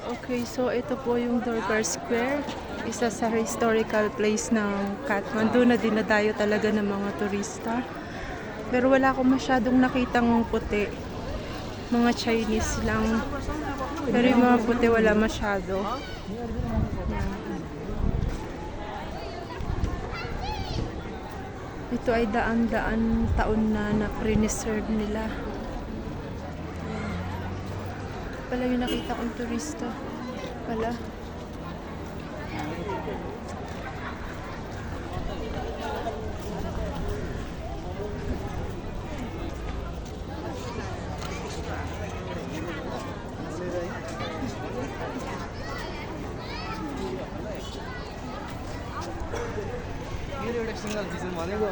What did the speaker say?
Okay, so ito po yung Durbar Square. Isa sa historical place ng Kathmandu na dinadayo talaga ng mga turista. Pero wala akong masyadong nakitang puti. Mga Chinese lang. Pero yung mga puti wala masyado. Ito ay daan-daan taon na preserve nila. Pala yung nakita kong turista. Pala. मेरो एउटा सिङ्गल चिजन भनेको